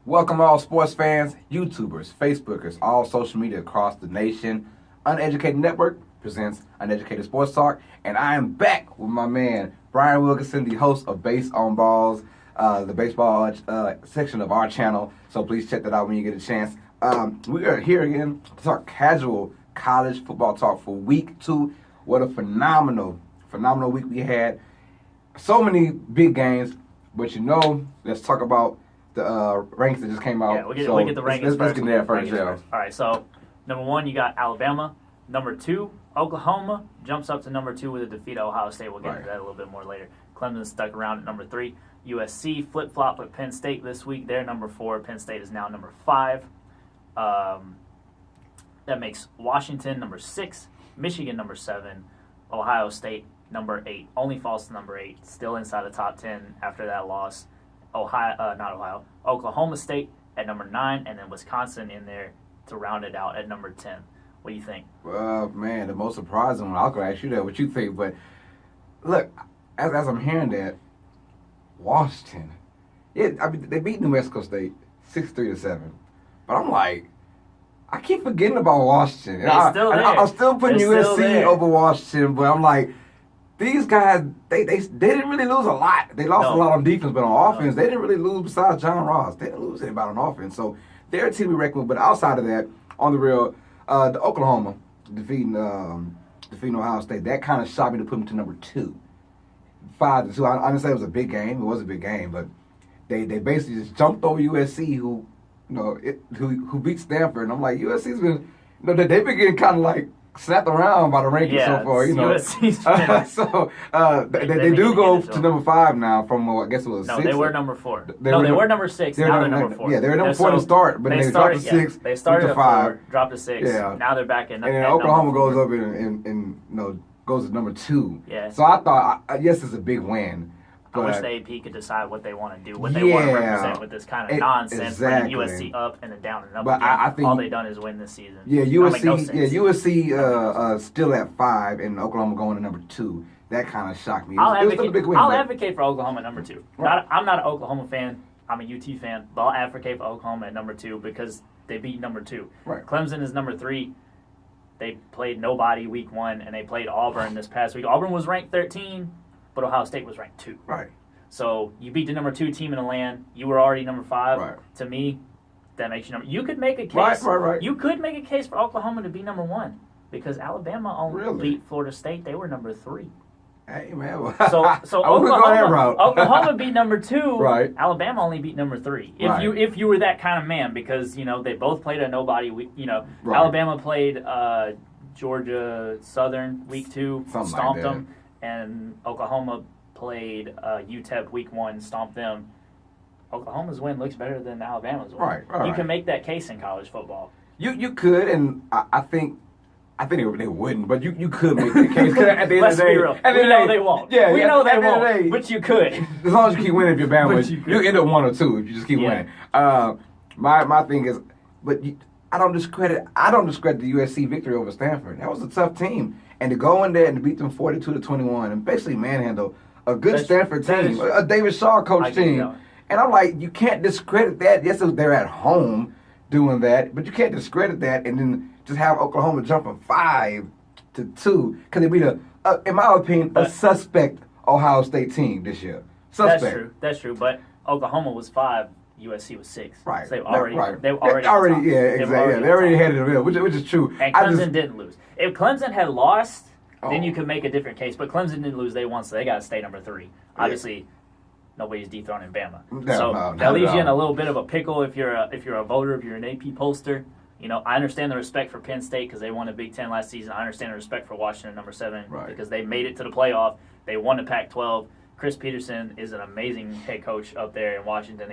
Welcome all sports fans, YouTubers, Facebookers, all social media across the nation. Uneducated Network presents Uneducated Sports Talk, and I am back with my man, Brian Wilkerson, the host of Base on Balls, the baseball section of our channel, so please check that out when you get a chance. We are here again to talk casual college football talk for week 2. What a phenomenal week we had. So many big games, but let's talk about the rankings that just came out. Yeah, we'll get the rankings first. Let's get there first, yeah. All right, so number 1, you got Alabama. Number 2, Oklahoma jumps up to number 2 with a defeat at Ohio State. We'll get into that a little bit more later. Clemson stuck around at number 3. USC flip-flop with Penn State this week. They're number 4. Penn State is now number 5. That makes Washington number 6, Michigan number 7, Ohio State number 8. Only falls to number 8. Still inside the top 10 after that loss. Oklahoma State at number 9, and then Wisconsin in there to round it out at number 10. What do you think? Well, man, the most surprising one, I'll ask you that, what you think. But look, as I'm hearing that, Washington, they beat New Mexico State 6-3-7. But I'm like, I keep forgetting about Washington. I'm still putting USC over Washington, but I'm like, these guys, they didn't really lose a lot. They lost a lot on defense, but on offense, they didn't really lose besides John Ross. They didn't lose anybody on offense. So they're a team we reckon with. But outside of that, on the real, the Oklahoma defeating Ohio State, that kind of shot me to put them to number 2. 5-2. I didn't say it was a big game. It was a big game, but they basically just jumped over USC, who beat Stanford. And I'm like, USC's been, they've been getting kind of like snapped around by the rankings so far, USC's so they do go to number 5 now from I guess it was 6. No, they were number 4. They were number 6. Now they're number 4. Yeah, they were number 4 to start, but they dropped to 6. They started to 5, 4, dropped to 6. Yeah. Now they're back in. And then Oklahoma goes up and goes to number 2. Yeah. So I thought, yes, it's a big win. I wish the AP could decide what they want to do, what they want to represent with this kind of nonsense, bringing USC up and then down and up. But I think all they've done is win this season. Yeah, USC still at 5 and Oklahoma going to number 2. That kind of shocked me. I'll advocate for Oklahoma at number 2. Right. I'm not an Oklahoma fan. I'm a UT fan, but I'll advocate for Oklahoma at number 2 because they beat number 2. Right. Clemson is number 3. They played nobody week 1, and they played Auburn this past week. Auburn was ranked 13. But Ohio State was ranked 2. Right. So you beat the number 2 team in the land. You were already number 5. Right. To me, that makes you number. You could make a case. Right. You could make a case for Oklahoma to be number 1 because Alabama only beat Florida State. They were number 3. Hey man. So Oklahoma beat number 2. Right. Alabama only beat number 3. If you were that kind of man, because they both played a nobody. Alabama played Georgia Southern week 2, stomped them. And Oklahoma played UTEP week 1, stomped them. Oklahoma's win looks better than Alabama's win. Right. You can make that case in college football. You could, and I think they wouldn't, but you could make that case. At the end of the day, we know they won't. Yeah, we know they won't. But you could. As long as you keep winning, if you're bandwidth, you end up 1 or 2 if you just keep winning. My thing is, but I don't discredit the USC victory over Stanford. That was a tough team. And to go in there and to beat them 42-21 and basically manhandle a good Stanford team, a David Shaw coach team. And I'm like, you can't discredit that. Yes, they're at home doing that, but you can't discredit that and then just have Oklahoma jump from 5-2 because they beat in my opinion, a suspect Ohio State team this year. Suspect. That's true. But Oklahoma was 5. USC was 6. Right. So they were already headed to the middle, which is true. And Clemson didn't lose. If Clemson had lost, then you could make a different case. But Clemson didn't lose. They won, so they got to stay number 3. Obviously, nobody's dethroning Bama. That leaves you in a little bit of a pickle if you're a voter, if you're an AP pollster. I understand the respect for Penn State because they won the Big Ten last season. I understand the respect for Washington, number 7, because they made it to the playoff. They won the Pac-12. Chris Peterson is an amazing head coach up there in Washington.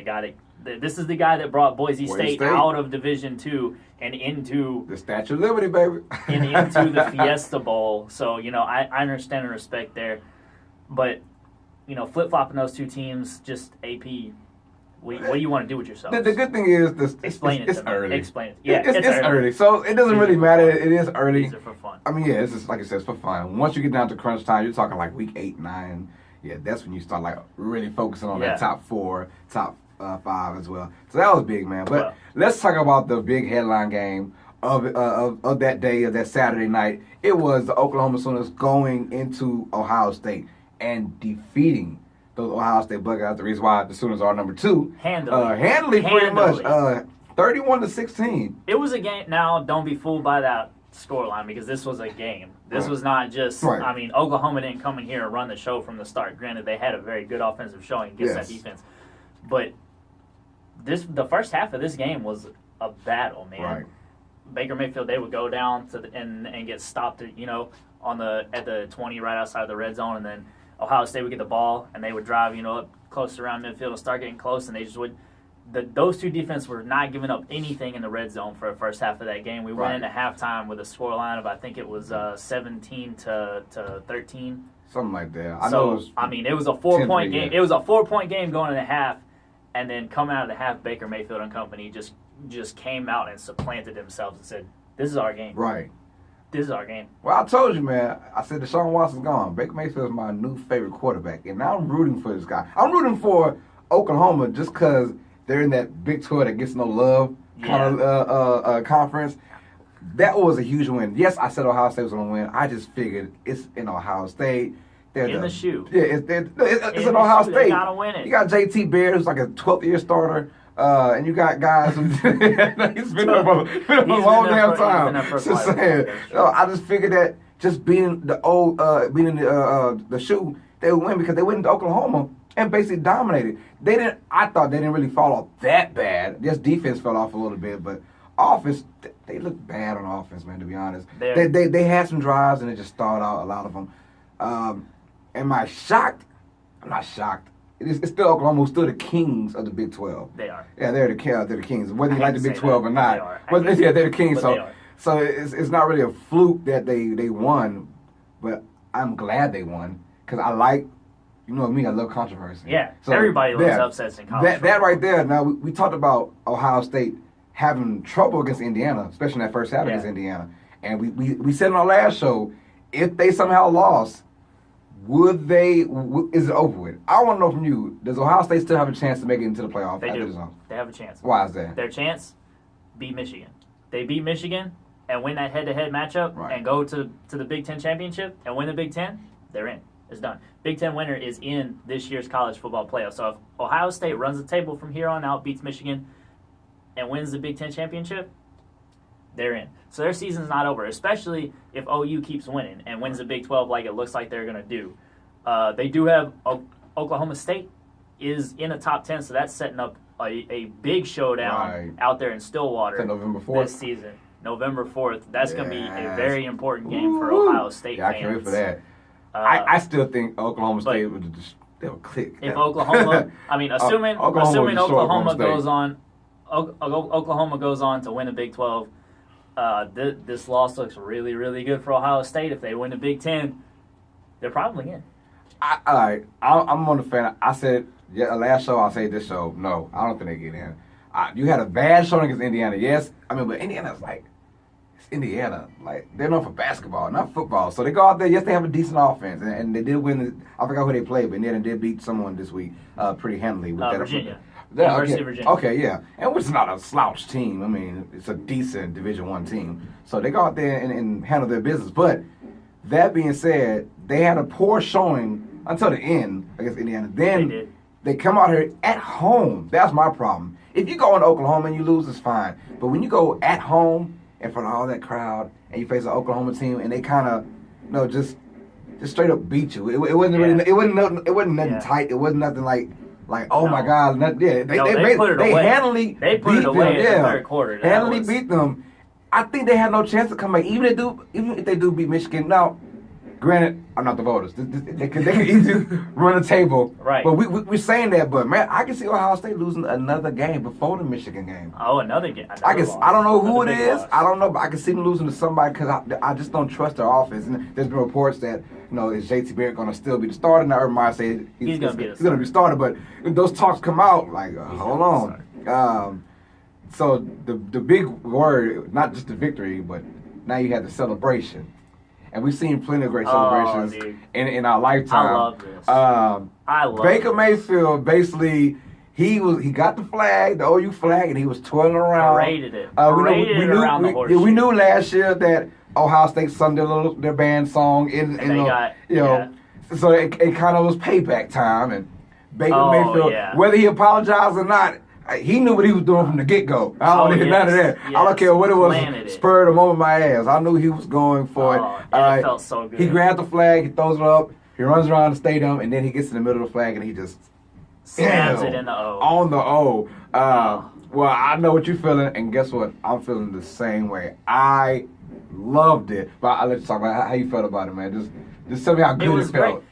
This is the guy that brought Boise State out of Division II and into the Statue of Liberty, baby, and into the Fiesta Bowl. So I understand the respect there, but flip flopping those 2 teams, just AP. What do you want to do with yourself? The good thing is explain it. It's early. Explain it. Yeah, it's early, so it doesn't really matter. It is early. These are for fun. I mean, it's just like I said, it's for fun. Once you get down to crunch time, you're talking like week 8, 9. Yeah, that's when you start like really focusing on that top 4, top 5 as well. So that was big, man. But let's talk about the big headline game of that day, of that Saturday night. It was the Oklahoma Sooners going into Ohio State and defeating those Ohio State Buckeyes. The reason why the Sooners are number 2. Handily, pretty much. 31-16. It was a game. Now, don't be fooled by that scoreline because this was a game. This was not just, I mean, Oklahoma didn't come in here and run the show from the start. Granted, they had a very good offensive showing against that defense. But the first half of this game was a battle, man. Right. Baker Mayfield, they would go down to and get stopped, at the 20 right outside the red zone, and then Ohio State would get the ball and they would drive, up close around midfield and start getting close, and they just would. Those two defenses were not giving up anything in the red zone for the first half of that game. We went into halftime with a scoreline of, I think it was 17 to 13. Something like that. It was a 4-point game. It was a 4-point game going into half, and then coming out of the half, Baker Mayfield and company just came out and supplanted themselves and said, "This is our game." Right. This is our game. Well, I told you, man. I said Deshaun Watson's gone. Baker Mayfield is my new favorite quarterback, and now I'm rooting for this guy. I'm rooting for Oklahoma just because they're in that Big 12 that gets no love kind of conference. That was a huge win. Yes, I said Ohio State was going to win. I just figured it's in Ohio State. They're in the shoe. Yeah, it's in Ohio State. They gotta win it. You got JT Baird, who's like a 12th-year starter. And you got guys who he's been there for a long damn time. Just saying. I just figured that just being the the shoe, they would win because they went into Oklahoma and basically dominated. I thought they didn't really fall off that bad. Just defense fell off a little bit, but offense, they looked bad on offense, man. To be honest, they had some drives and it just stalled out, a lot of them. Am I shocked? I'm not shocked. It's still Oklahoma, who's still the kings of the Big 12. They are. Yeah, they're the kings. Whether you like the Big 12 or not. They're the kings. So it's not really a fluke that they won, but I'm glad they won because I like, me, I love controversy. Yeah, so everybody loves upsets in college. That right there. Now, we talked about Ohio State having trouble against Indiana, especially in that first half against Indiana. And we said in our last show, if they somehow lost, is it over with? I want to know from you, does Ohio State still have a chance to make it into the playoffs? They do. They have a chance. Why is that? Their chance, beat Michigan. They beat Michigan and win that head-to-head matchup and go to the Big Ten championship and win the Big Ten, they're in. It's done. Big Ten winner is in this year's college football playoff. So if Ohio State runs the table from here on out, beats Michigan, and wins the Big Ten championship, they're in. So their season's not over, especially if OU keeps winning and wins the Big 12 like it looks like they're going to do. They do have Oklahoma State is in the top 10, so that's setting up a big showdown out there in Stillwater November 4th. This season. November 4th. That's going to be a very important game for Ohio State fans. I can't wait for that. I still think Oklahoma State they'll click. If Oklahoma, assuming Oklahoma goes on, Oklahoma goes on to win the Big 12. This loss looks really, really good for Ohio State. If they win the Big Ten, they're probably in. I'm on the fan. I said last show, I'll say this show. No, I don't think they get in. You had a bad showing against Indiana, yes. But Indiana's it's Indiana. They're known for basketball, not football. So they go out there, yes, they have a decent offense. And they did win. I forgot who they played, but Indiana did beat someone this week pretty handily. With that Virginia. University of Virginia. Okay, yeah. And which is not a slouch team. It's a decent Division I team. So they go out there and handle their business. But that being said, they had a poor showing until the end against Indiana. Then they come out here at home. That's my problem. If you go into Oklahoma and you lose, it's fine. But when you go at home in front of all that crowd and you face an Oklahoma team and they kind of, just straight up beat you. It wasn't really. It wasn't nothing tight. It wasn't nothing like oh my God. They put it away. Handily they put it away in the third quarter. Handily beat them. I think they had no chance to come back, even if they do beat Michigan. Now, granted, I'm not the voters. They can easily run the table. Right. But we're saying that. But, man, I can see Ohio State losing another game before the Michigan game. Oh, another game. I don't know who it is. I don't know, but I can see them losing to somebody because I just don't trust their offense. And there's been reports that, is JT Barrett going to still be the starter? Now, everybody say he's going to be starter. But if those talks come out, hold on. So the big word, not just the victory, but now you had the celebration. And we've seen plenty of great celebrations in our lifetime. I love this. Baker Mayfield basically, He got the flag, the OU flag, and he was twirling around. Paraded it. Paraded it around the horseshoe. We knew last year that Ohio State sung their band song so it kind of was payback time, and Baker Mayfield, whether he apologized or not, he knew what he was doing from the get-go. I don't need none of that. Yes. I don't care what it was, spurred him over my ass. I knew he was going for it. It felt so good. He grabbed the flag, he throws it up, he runs around the stadium, and then he gets in the middle of the flag, and he just slams it in the O. On the O. Well, I know what you're feeling, and guess what? I'm feeling the same way. I loved it. But I'll let you talk about how you felt about it, man. Just tell me how good it felt. Great.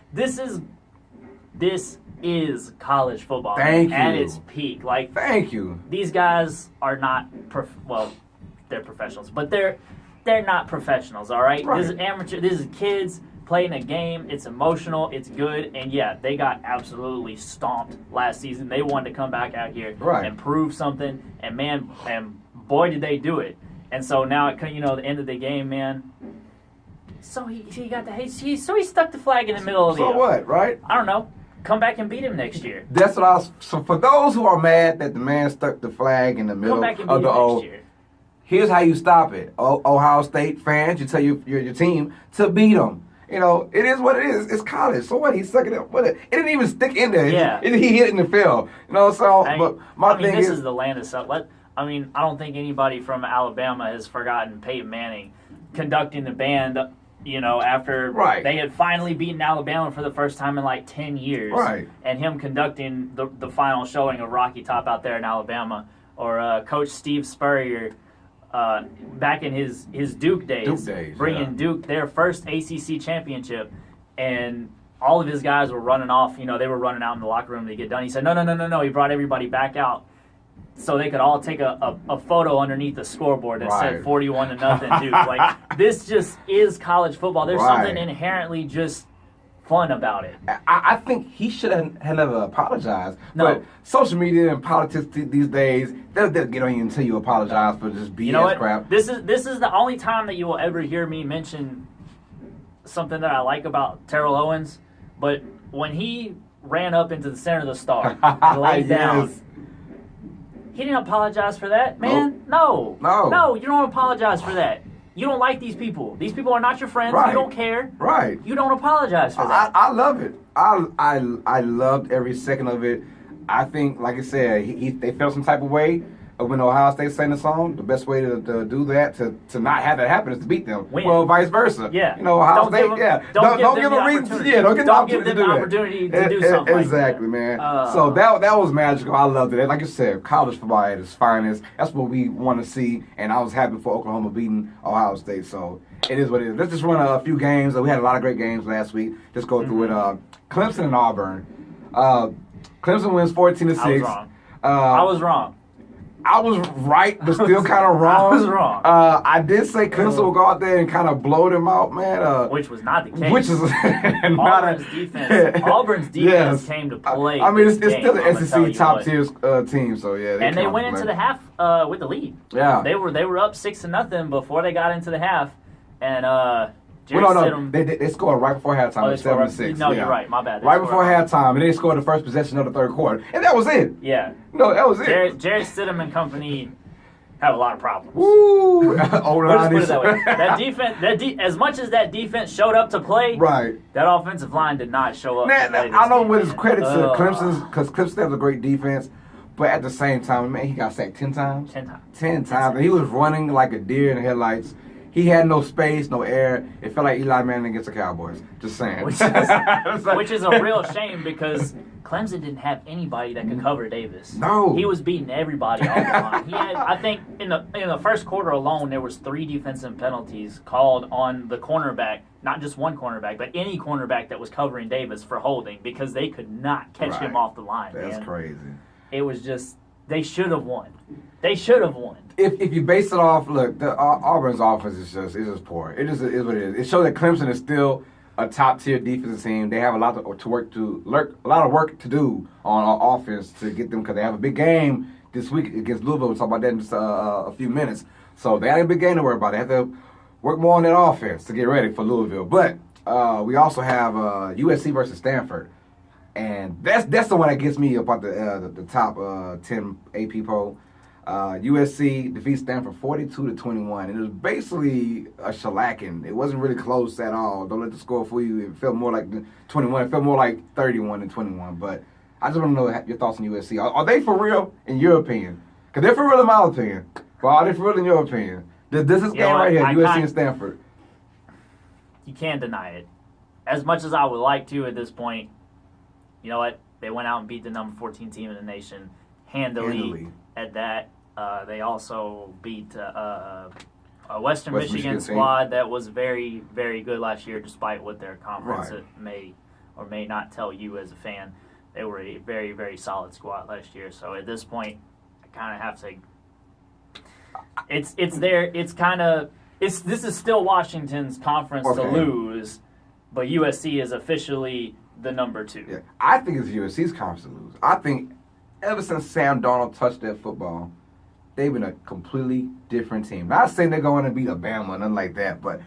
This is college football at its peak. Like, thank you. These guys are not they're professionals, but they're not professionals. All right? This is amateur. This is kids playing a game. It's emotional. It's good, and yeah, they got absolutely stomped last season. They wanted to come back out here and prove something, and boy, did they do it. And so now at the end of the game, man. So he stuck the flag in the middle of the. So what, right? I don't know. Come back and beat him next year. That's what I was. So for those who are mad that the man stuck the flag in the middle of the O, next year. Here's how you stop it. Ohio State fans, you tell your team to beat them. It is what it is. It's college. So what? He stuck it up. It didn't even stick in there. Yeah. He hit it in the field. But my thing is the land of stuff. I don't think anybody from Alabama has forgotten Peyton Manning conducting the band. After they had finally beaten Alabama for the first time in like 10 years. Right. And him conducting the final showing of Rocky Top out there in Alabama. Or Coach Steve Spurrier back in his Duke days. Bringing Duke their first ACC championship. And all of his guys were running off. They were running out in the locker room to get done. He said, no. He brought everybody back out so they could all take a photo underneath the scoreboard that said 41-0 Duke. Like, this just is college football. There's something inherently just fun about it. I think he should have never apologized. No. But social media and politics these days, they'll get on you until you apologize for just BS crap. This is the only time that you will ever hear me mention something that I like about Terrell Owens. But when he ran up into the center of the star and laid down, he didn't apologize for that, man. Nope. No, you don't apologize for that. You don't like these people. These people are not your friends. You don't care. Right. You don't apologize for that. I love it. I loved every second of it. I think, like I said, they felt some type of way when Ohio State sang the song. The best way to do that, to not have that happen, is to beat them. Win. Well, vice versa. Yeah. Ohio State. Don't give them a reason. Yeah, don't give them the opportunity to do something. Exactly, man. So that was magical. I loved it. Like you said, college football at its finest. That's what we want to see. And I was happy for Oklahoma beating Ohio State. So it is what it is. Let's just run a few games. We had a lot of great games last week. Just go through it. Clemson and Auburn. Clemson wins 14-6. I was wrong. I was wrong. I was right, but still kind of wrong. I was wrong. I did say Clemson will go out there and kind of blow them out, man. Which was not the case. Which is Auburn's defense. Auburn's defense came to play. I mean, it's still an SEC top tier team, so yeah. And they went into the half with the lead. Yeah, they were up 6-0 before they got into the half, and they scored right before halftime, 7-6. No, you're right. My bad. Right before halftime, and they scored the first possession of the third quarter, and that was it. Yeah. No, that was it. Jarrett Stidham and company have a lot of problems. Woo! Let's put it that way. That defense, as much as that defense showed up to play, that offensive line did not show up. I don't know what his credit to Clemson's, because Clemson has a great defense. But at the same time, man, he got sacked 10 times. 10 times. 10 times. And he was running like a deer in the headlights. He had no space, no air. It felt like Eli Manning against the Cowboys. Just saying. Which is a real shame because Clemson didn't have anybody that could cover Davis. No. He was beating everybody off the line. He had, I think, in the first quarter alone, there was 3 defensive penalties called on the cornerback. Not just one cornerback, but any cornerback that was covering Davis for holding because they could not catch him off the line. That's crazy. It was just, they should have won. They should have won. If you base it off, look, the Auburn's offense is just poor. It just is what it is. It shows that Clemson is still a top tier defensive team. They have a lot of work to do on offense to get them, because they have a big game this week against Louisville. We'll talk about that in just a few minutes. So they have a big game to worry about. They have to work more on that offense to get ready for Louisville. But we also have USC versus Stanford. And that's the one that gets me about the top 10 AP poll. USC defeats Stanford 42-21, and it was basically a shellacking. It wasn't really close at all. Don't let the score fool you. It felt more like 21. It felt more like 31-21. But I just want to know your thoughts on USC. Are they for real in your opinion? Because they're for real in my opinion. But are they for real in your opinion? This is game right here, USC and Stanford. You can't deny it. As much as I would like to at this point, you know what? They went out and beat the number 14 team in the nation handily. At that. They also beat a Western Michigan squad that was very, very good last year, despite what their conference may or may not tell you as a fan. They were a very, very solid squad last year. So at this point, I kind of have to. It's there. It's kind of. This is still Washington's conference to lose, but USC is officially the number 2. Yeah, I think it's USC's conference to lose. I think ever since Sam Darnold touched that football, they've been a completely different team. Not saying they're going to beat Alabama or nothing like that, but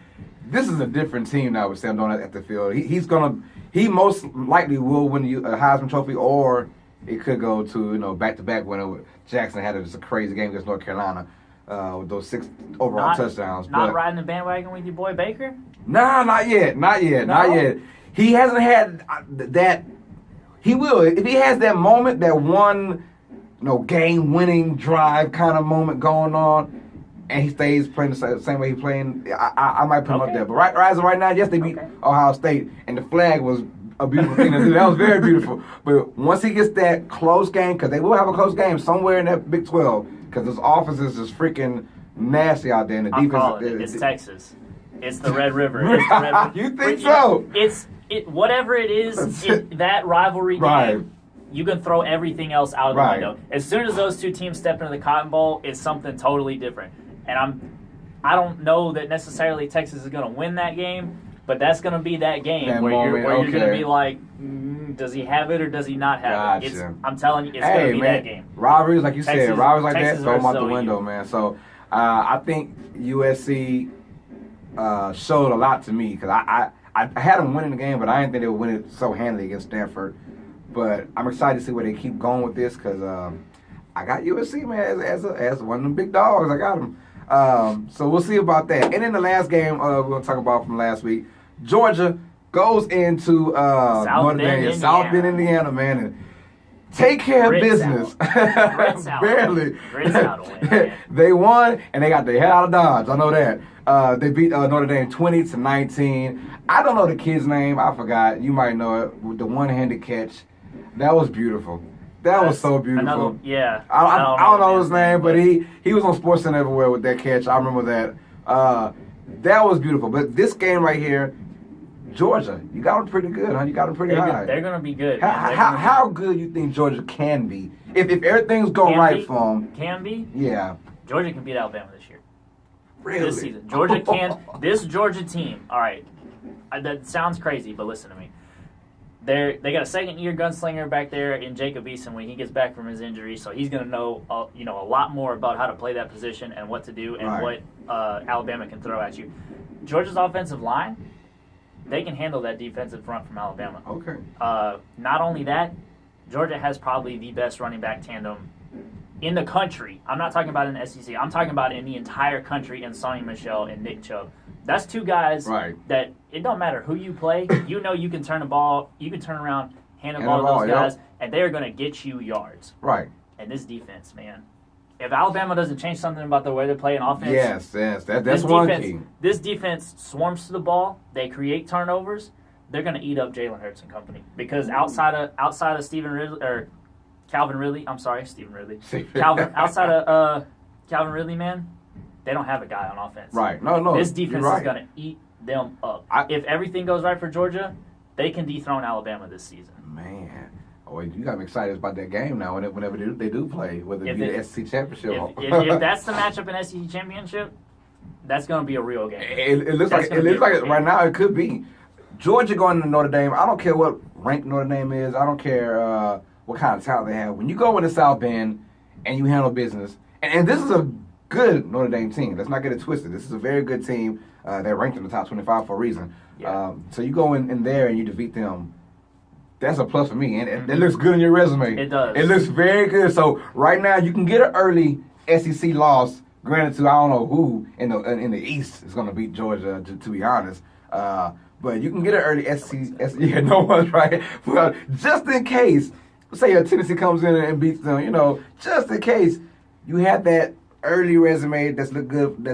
this is a different team now with Sam Darnold at the field. He most likely will win a Heisman Trophy, or it could go to back-to-back when Jackson had a crazy game against North Carolina. With those 6 overall touchdowns. Not riding the bandwagon with your boy Baker? Nah, not yet. Not yet. He hasn't had that. He will. If he has that moment, that one game-winning drive kind of moment going on, and he stays playing the same way he's playing, I might put him up there. But right now, yes, they beat Ohio State, and the flag was a beautiful thing to do. That was very beautiful. But once he gets that close game, because they will have a close game somewhere in that Big 12, because this offense is just freaking nasty out there. And the defense, it's Texas. It's the Red River. It's the Red River. You think so? Whatever it is, that rivalry game, you can throw everything else out of the window. As soon as those two teams step into the Cotton Bowl, it's something totally different. And I don't know that necessarily Texas is going to win that game, but that's going to be that game where you're going to be like, does he have it or does he not have it? I'm telling you, it's going to be that game. Rivalries, like you said, rivalries like that, throw them out the window, man. So I think USC showed a lot to me because I had them winning the game, but I didn't think they would win it so handily against Stanford. But I'm excited to see where they keep going with this because I got USC, man, as one of them big dogs. I got them. So we'll see about that. And in the last game we're going to talk about from last week, Georgia goes into South Bend, Indiana, man, and take care of business. Barely. They won, and they got the hell out of Dodge. I know that. They beat Notre Dame 20-19. I don't know the kid's name. I forgot. You might know it. With the one-handed catch. That was beautiful. That was so beautiful. I don't know his name, but he was on SportsCenter everywhere with that catch. I remember that. That was beautiful. But this game right here, Georgia, you got them pretty good, huh? You got them pretty high. They're going to be good. How good you think Georgia can be? If everything's going right for them. Can be? Yeah. Georgia can beat Alabama this year. Really? This season. Georgia can. This Georgia team, all right, that sounds crazy, but listen to me. They got a second-year gunslinger back there in Jacob Eason when he gets back from his injury, so he's going to know a lot more about how to play that position and what to do and what Alabama can throw at you. Georgia's offensive line, they can handle that defensive front from Alabama. Okay. Not only that, Georgia has probably the best running back tandem in the country. I'm not talking about in the SEC. I'm talking about in the entire country in Sonny Michel and Nick Chubb. That's two guys that it don't matter who you play. You know you can turn the ball, you can turn around, hand the ball to those guys, and they're going to get you yards. Right. And this defense, man. If Alabama doesn't change something about the way they play in offense, that's one key. This defense swarms to the ball. They create turnovers. They're going to eat up Jalen Hurts and company because outside of Stephen Ridley or Calvin Ridley, I'm sorry, Stephen Ridley. Outside of Calvin Ridley, man, they don't have a guy on offense. Right. No. This defense is going to eat them up. If everything goes right for Georgia, they can dethrone Alabama this season. Man. Oh, you got me excited about that game now. Whenever they do play, whether it be the SEC championship. If that's the matchup in SEC championship, that's going to be a real game. It looks like right now it could be. Georgia going to Notre Dame. I don't care what rank Notre Dame is. I don't care what kind of talent they have. When you go into South Bend and you handle business, and this is a good Notre Dame team. Let's not get it twisted. This is a very good team. They're ranked in the top 25 for a reason. Yeah. So you go in there and you defeat them. that's a plus for me. And it looks good on your resume. It does. It looks very good. So right now you can get an early SEC loss. Granted, to I don't know who in the East is going to beat Georgia. To be honest, but you can get an early SEC. Yeah, no one's right. Well, just in case, say Tennessee comes in and beats them, just in case you have that early resume that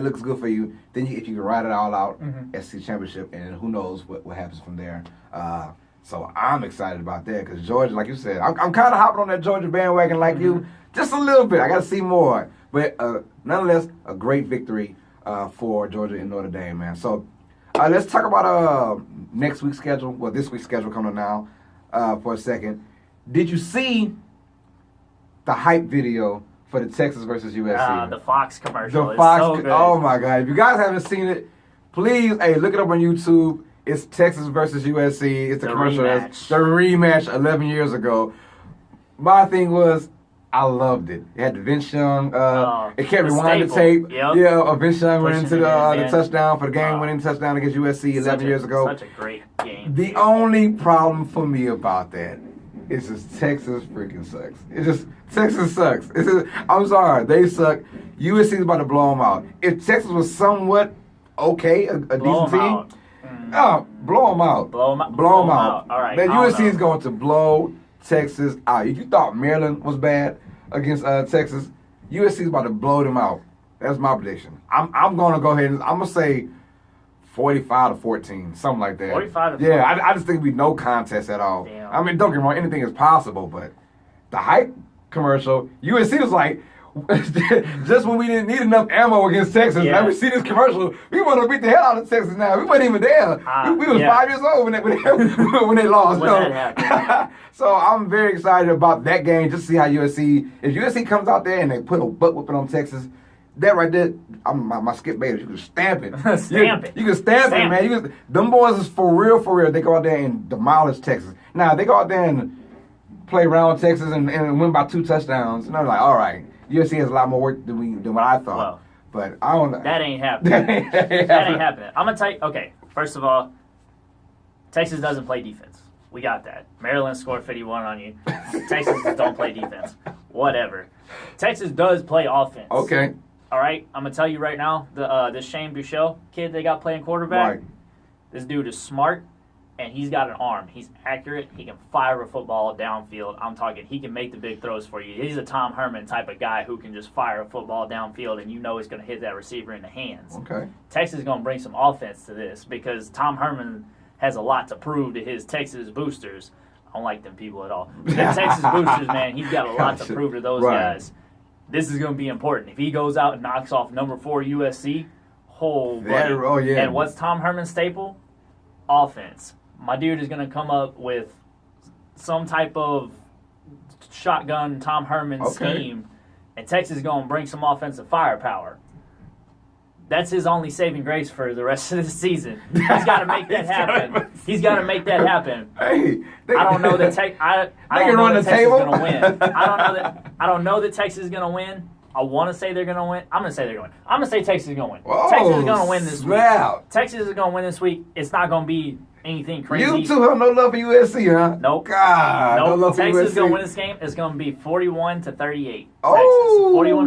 looks good for you. Then if you can ride it all out, SEC championship, and who knows what happens from there. So I'm excited about that because Georgia, like you said, I'm kind of hopping on that Georgia bandwagon like you, just a little bit. I got to see more. But nonetheless, a great victory for Georgia and Notre Dame, man. So let's talk about next week's schedule. Well, this week's schedule coming now for a second. Did you see the hype video for the Texas versus USC? The Fox commercial. The Fox. So good. Oh my God! If you guys haven't seen it, please, look it up on YouTube. It's Texas versus USC. It's the commercial. Rematch. The rematch 11 years ago. My thing was, I loved it. It had the Vince Young. It kept rewinding the tape. Yep. Yeah, Vince Young went into the touchdown for the game-winning Wow. touchdown against USC 11 years ago. Such a great game. The only problem for me about that is just Texas freaking sucks. Texas sucks. I'm sorry, they suck. USC is about to blow them out. If Texas was somewhat okay, a decent team, blow them out. Blow them out. Blow them out. All right. Then USC is going to blow Texas out. If you thought Maryland was bad against Texas, USC is about to blow them out. That's my prediction. I'm going to go ahead and I'm going to say 45-14, something like that. 45-14. Yeah, I just think we no contest at all. Damn. I mean, don't get me wrong, anything is possible, but the hype commercial, USC was like, just when we didn't need enough ammo against Texas, now we see this commercial, we want to beat the hell out of Texas now. We weren't even there. We was 5 years old when they lost. When that happened. So I'm very excited about that game, just to see how USC, if USC comes out there and they put a butt whooping on Texas, that right there, my Skip Bayless, you can stamp it. You can stamp it, man. Them boys is for real. They go out there and demolish Texas. Now, they go out there and play around Texas and win by 2 touchdowns. And I'm like, all right, USC has a lot more work than what I thought. Well, but I don't know. That ain't happening. That ain't happening. I'm going to tell you, okay, first of all, Texas doesn't play defense. We got that. Maryland scored 51 on you. Texas don't play defense. Whatever. Texas does play offense. Okay. All right, I'm gonna tell you right now, this Shane Buechele kid they got playing quarterback. Right. This dude is smart, and he's got an arm. He's accurate. He can fire a football downfield. I'm talking, he can make the big throws for you. He's a Tom Herman type of guy who can just fire a football downfield, and you know he's gonna hit that receiver in the hands. Okay. Texas is gonna bring some offense to this because Tom Herman has a lot to prove to his Texas boosters. I don't like them people at all. The Texas boosters, man, he's got a lot to prove to those guys. This is going to be important. If he goes out and knocks off number 4 USC, buddy. And what's Tom Herman's staple? Offense. My dude is going to come up with some type of shotgun Tom Herman scheme, and Texas is going to bring some offensive firepower. That's his only saving grace for the rest of the season. He's got to make that happen. He's got to make that happen. Hey, I don't know that I don't know that Texas is going to win. I don't know that Texas is going to win. I want to say they're going to win. I'm going to say they're going to win. I'm going to say Texas is going to win. Whoa, Texas is going to win this week. Texas is going to win this week. It's not going to be anything crazy. You two have no love for USC, huh? Nope. God, nope. no love for Texas USC. is going to win this game. It's going to be 41-38. Oh,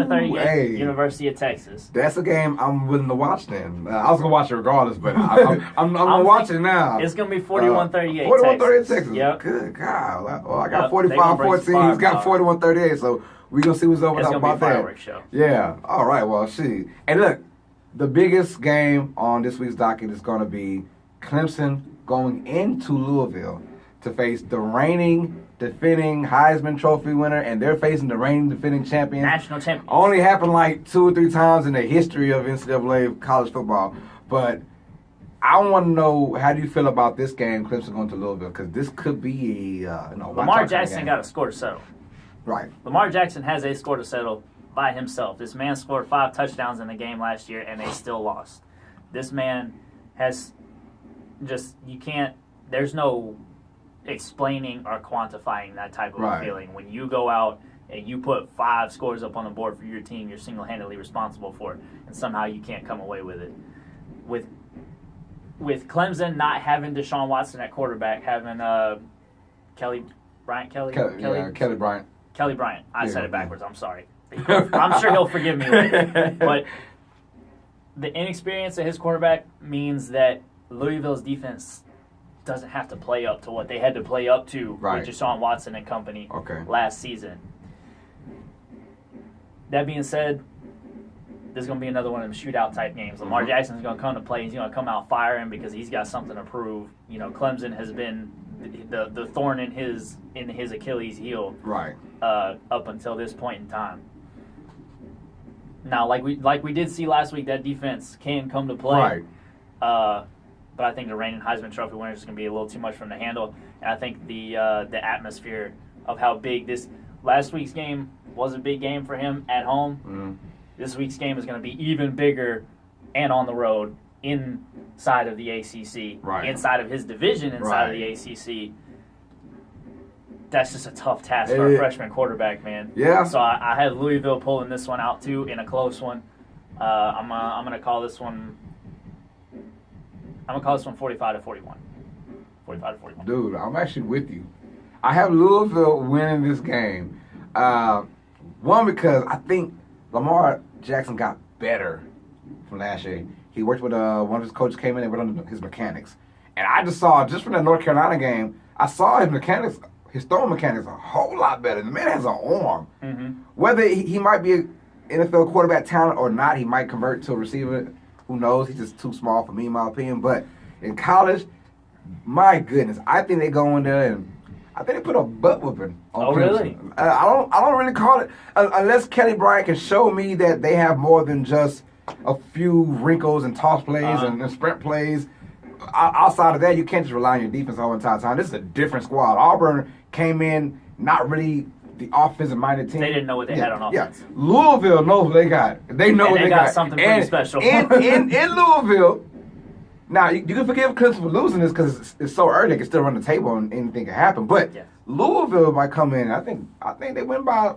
Texas. 41-38. Hey. University of Texas. That's a game I'm willing to watch then. I was going to watch it regardless, but I'm going to watch it now. It's going to be 41-38. 41-38 Texas. Yep. Good God. Well, I got 45-14. He's got 41-38, so we're going to see what's over about that. It's going to be a fireworks show. Yeah. All right. Well, shit. And look, the biggest game on this week's docket is going to be Clemson going into Louisville to face the reigning, defending Heisman Trophy winner, and they're facing the reigning, defending champions. National champions. Only happened like 2 or 3 times in the history of NCAA college football. But I want to know, how do you feel about this game, Clemson going to Louisville? Because this could be a Lamar Jackson got a score to settle. Right. Lamar Jackson has a score to settle by himself. This man scored 5 touchdowns in the game last year, and they still lost. This man has there's no explaining or quantifying that type of a feeling. When you go out and you put 5 scores up on the board for your team, you're single-handedly responsible for it, and somehow you can't come away with it. With Clemson not having Deshaun Watson at quarterback, having Kelly Bryant. Kelly Bryant. Kelly Bryant. I said it backwards. I'm sorry. I'm sure he'll forgive me later. But the inexperience of his quarterback means that Louisville's defense doesn't have to play up to what they had to play up to with Deshaun Watson and company last season. That being said, this is going to be another one of them shootout type games. Lamar Jackson's going to come to play. He's going to come out firing because he's got something to prove. You know, Clemson has been the thorn in his Achilles heel up until this point in time. Now, like we did see last week, that defense can come to play. But I think the reigning Heisman Trophy winners is going to be a little too much for him to handle. And I think the atmosphere of how big this last week's game was a big game for him at home. This week's game is going to be even bigger and on the road inside of the ACC, inside of his division inside of the ACC. That's just a tough task for a freshman quarterback, man. Yeah. So I had Louisville pulling this one out too in a close one. I'm gonna call this one. I'm gonna call this one 45-41. 45-41. Dude, I'm actually with you. I have Louisville winning this game. One, because I think Lamar Jackson got better from last year. He worked with one of his coaches came in and went on his mechanics, and I just saw from that North Carolina game, I saw his mechanics. His throwing mechanics are a whole lot better. The man has an arm. Whether he might be an NFL quarterback talent or not, he might convert to a receiver. Who knows? He's just too small for me, in my opinion. But in college, my goodness, I think they go in there and I think they put a butt whooping on Clemson. Really? I don't really call it unless Kelly Bryant can show me that they have more than just a few wrinkles and toss plays and sprint plays. Outside of that, you can't just rely on your defense all the entire time. This is a different squad. Auburn came in not really the offensive-minded team. They didn't know what they had on offense. Yeah. Louisville knows what they got. They know what they got. Something pretty special. In Louisville, now you can forgive Clemson for losing this because it's so early. They can still run the table and anything can happen. But Louisville might come in. I think they win by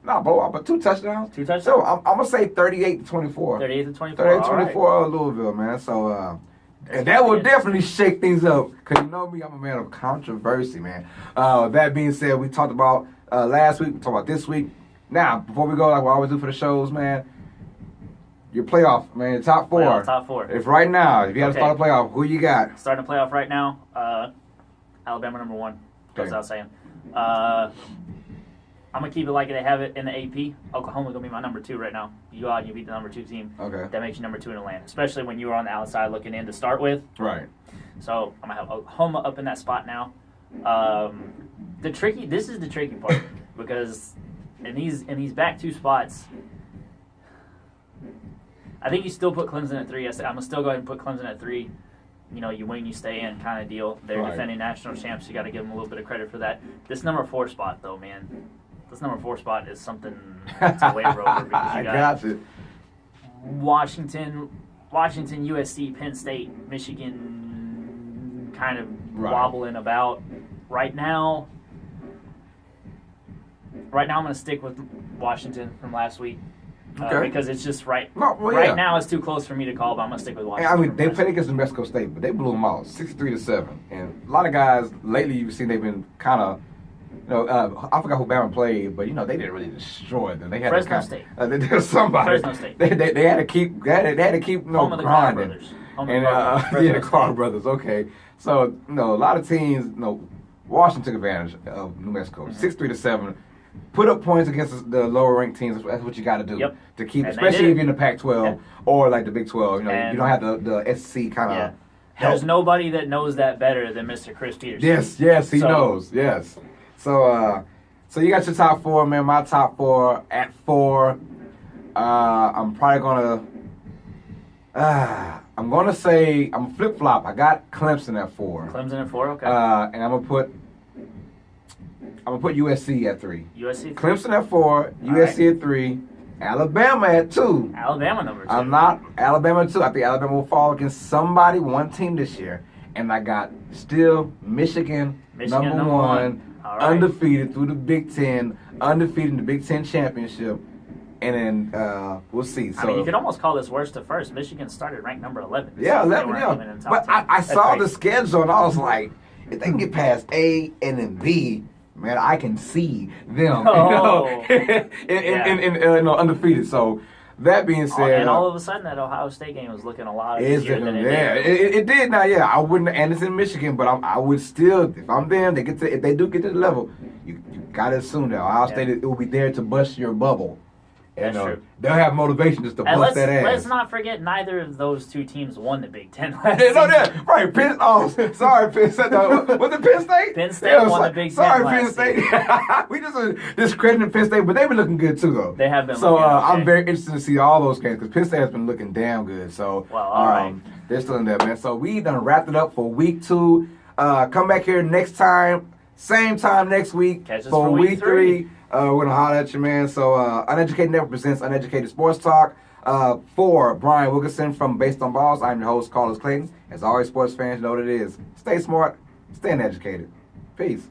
not blowout, but 2 touchdowns. 2 touchdowns. So I'm gonna say 38-24. 38-24. 38-24 Louisville, man. So. And that will definitely shake things up. Because you know me, I'm a man of controversy, man. That being said, we talked about last week. We talked about this week. Now, before we go, like we always do for the shows, man, your playoff, man, your top 4. Top 4. If right now, if you had to start a playoff, who you got? Starting a playoff right now, Alabama number 1. Goes without saying. I'm going to keep it like they have it in the AP. Oklahoma's going to be my number 2 right now. You go out and you beat the number 2 team. Okay. That makes you number 2 in the land, especially when you were on the outside looking in to start with. Right. So I'm going to have Oklahoma up in that spot now. This is the tricky part because in these back 2 spots, I think you still put Clemson at 3. I'm going to still go ahead and put Clemson at 3. You know, you win, you stay in kind of deal. They're defending national champs. You got to give them a little bit of credit for that. This number 4 spot, though, man. This number 4 spot is something to waver over because you got Washington, USC, Penn State, Michigan kind of wobbling about. Right now I'm going to stick with Washington from last week. Because it's just right now it's too close for me to call, but I'm going to stick with Washington. I mean, they played against New Mexico State, but they blew them out 63-7. And a lot of guys lately you've seen they've been kind of, I forgot who Bama played, but they didn't really destroy them. They had Fresno State. They did somebody. Fresno State. They had to keep Home of the Carr brothers. The Carr brothers. Okay, so a lot of teams. Washington took advantage of New Mexico, 63-7. Put up points against the lower ranked teams. That's what you got to do to keep, especially if you're in the Pac-12 or like the Big 12. You don't have the SC kind of. There's nobody that knows that better than Mr. Chris Peterson. Yes, he knows. Yes. So you got your top 4, man. My top 4 at 4. I'm probably gonna say I'm flip flop. I got Clemson at 4. Clemson at 4, okay. And I'm gonna put USC at 3. USC. Clemson at 4. USC at 3. Alabama at 2. Alabama number 2. I'm not Alabama at 2. I think Alabama will fall against somebody, one team this year. And I got still Michigan number 1. Undefeated through the Big Ten, undefeated in the Big Ten championship, and then we'll see. So you could almost call this worst to first. Michigan started ranked number 11. Yeah, 11. Yeah, but I saw the schedule and I was like, if they can get past A and then B, man, I can see them, undefeated. So that being said, and all of a sudden that Ohio State game was looking a lot easier than it did. It did now. Yeah, I wouldn't, and it's in Michigan, but I would still, if I'm them, if they do get to the level, you gotta assume that Ohio State it will be there to bust your bubble. That's true. They'll have motivation just to bust that ass. Let's not forget, neither of those two teams won the Big Ten last season. Right. Sorry, Penn State. Was it Penn State? Penn State won the Big Ten last Penn State. We just discrediting Penn State, but they've been looking good too, though. They have been. So okay. I'm very interested to see all those games because Penn State has been looking damn good. So all right, they're still in there, man. So we done wrapped it up for week 2. Come back here next time, same time next week for week 3. We're gonna holler at you, man. So Uneducated Network presents Uneducated Sports Talk. For Brian Wilkerson from Based on Balls, I'm your host, Carlos Clayton. As always, sports fans know what it is. Stay smart, stay uneducated. Peace.